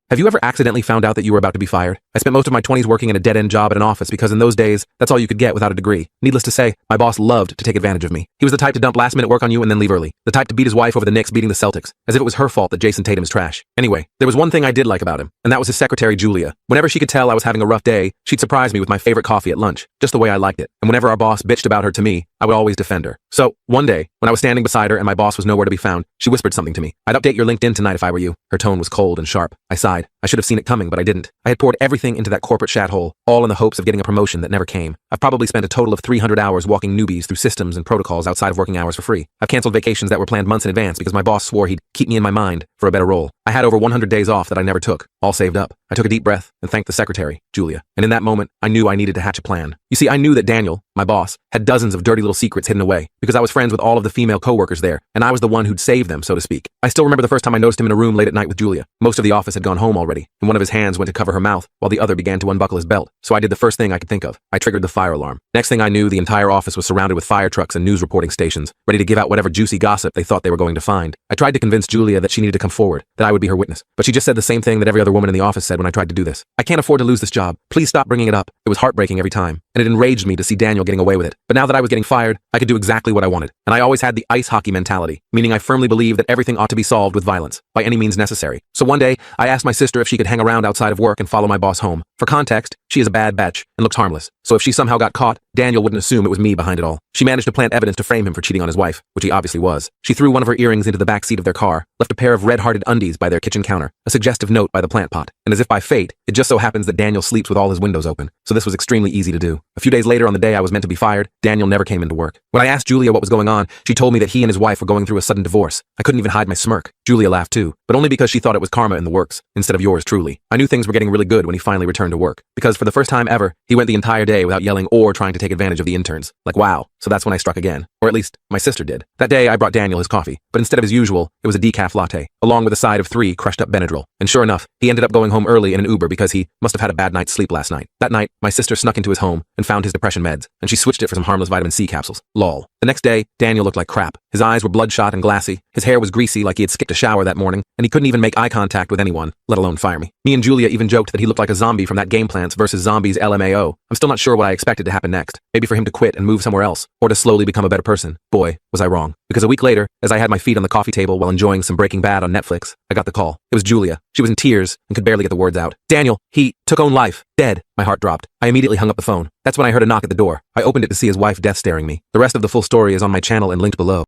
Have you ever accidentally found out that you were about to be fired? I spent most of my 20s working in a dead-end job at an office because in those days, that's all you could get without a degree. Needless to say, my boss loved to take advantage of me. He was the type to dump last-minute work on you and then leave early. The type to beat his wife over the Knicks beating the Celtics, as if it was her fault that Jason Tatum is trash. Anyway, there was one thing I did like about him, and that was his secretary, Julia. Whenever she could tell I was having a rough day, she'd surprise me with my favorite coffee at lunch, just the way I liked it. And whenever our boss bitched about her to me, I would always defend her. So, one day, when I was standing beside her and my boss was nowhere to be found, she whispered something to me. "I'd update your LinkedIn tonight if I were you." Her tone was cold and sharp. I sighed. I should have seen it coming, but I didn't. I had poured everything into that corporate shat hole, all in the hopes of getting a promotion that never came. I've probably spent a total of 300 hours walking newbies through systems and protocols outside of working hours for free. I've canceled vacations that were planned months in advance because my boss swore he'd keep me in my mind for a better role. I had over 100 days off that I never took, all saved up. I took a deep breath and thanked the secretary, Julia. And in that moment, I knew I needed to hatch a plan. You see, I knew that Daniel, my boss, had dozens of dirty little secrets hidden away because I was friends with all of the female coworkers there, and I was the one who'd saved them, so to speak. I still remember the first time I noticed him in a room late at night with Julia. Most of the office had gone home already, and one of his hands went to cover her mouth while the other began to unbuckle his belt. So I did the first thing I could think of. I triggered the fire alarm. Next thing I knew, the entire office was surrounded with fire trucks and news reporting stations, ready to give out whatever juicy gossip they thought they were going to find. I tried to convince Julia that she needed to come forward, that I would be her witness, but she just said the same thing that every other woman in the office said when I tried to do this. "I can't afford to lose this job. Please stop bringing it up." It was heartbreaking every time, and it enraged me to see Daniel getting away with it. But now that I was getting fired, I could do exactly what I wanted. And I always had the ice hockey mentality, meaning I firmly believed that everything ought to be solved with violence, by any means necessary. So one day, I asked my sister if she could hang around outside of work and follow my boss home. For context, she is a bad bitch and looks harmless. So if she somehow got caught, Daniel wouldn't assume it was me behind it all. She managed to plant evidence to frame him for cheating on his wife, which he obviously was. She threw one of her earrings into the back seat of their car, left a pair of red-hearted undies by their kitchen counter, a suggestive note by the plant pot, and as if by fate, it just so happens that Daniel sleeps with all his windows open, so this was extremely easy to do. A few days later, on the day I was meant to be fired, Daniel never came into work. When I asked Julia what was going on, she told me that he and his wife were going through a sudden divorce. I couldn't even hide my smirk. Julia laughed too, but only because she thought it was karma in the works, instead of yours truly. I knew things were getting really good when he finally returned to work, because for the first time ever, he went the entire day without yelling or trying to take advantage of the interns. Like, wow. So that's when I struck again. Or at least, my sister did. That day, I brought Daniel his coffee, but instead of his usual, it was a decaf latte, along with a side of 3 crushed up Benadryl. And sure enough, he ended up going home early in an Uber because he must have had a bad night's sleep last night. That night, my sister snuck into his home and found his depression meds, and she switched it for some harmless vitamin C capsules. Lol. The next day, Daniel looked like crap. His eyes were bloodshot and glassy, his hair was greasy like he had skipped a shower that morning, and he couldn't even make eye contact with anyone, let alone fire me. Me and Julia even joked that he looked like a zombie from that Game Plants vs. Zombies LMAO. I'm still not sure what I expected to happen next. Maybe for him to quit and move somewhere else, or to slowly become a better person. Boy, was I wrong. Because a week later, as I had my feet on the coffee table while enjoying some Breaking Bad on Netflix, I got the call. It was Julia. She was in tears and could barely get the words out. "Daniel, he took own life. Dead." My heart dropped. I immediately hung up the phone. That's when I heard a knock at the door. I opened it to see his wife death staring me. The rest of the full story is on my channel and linked below.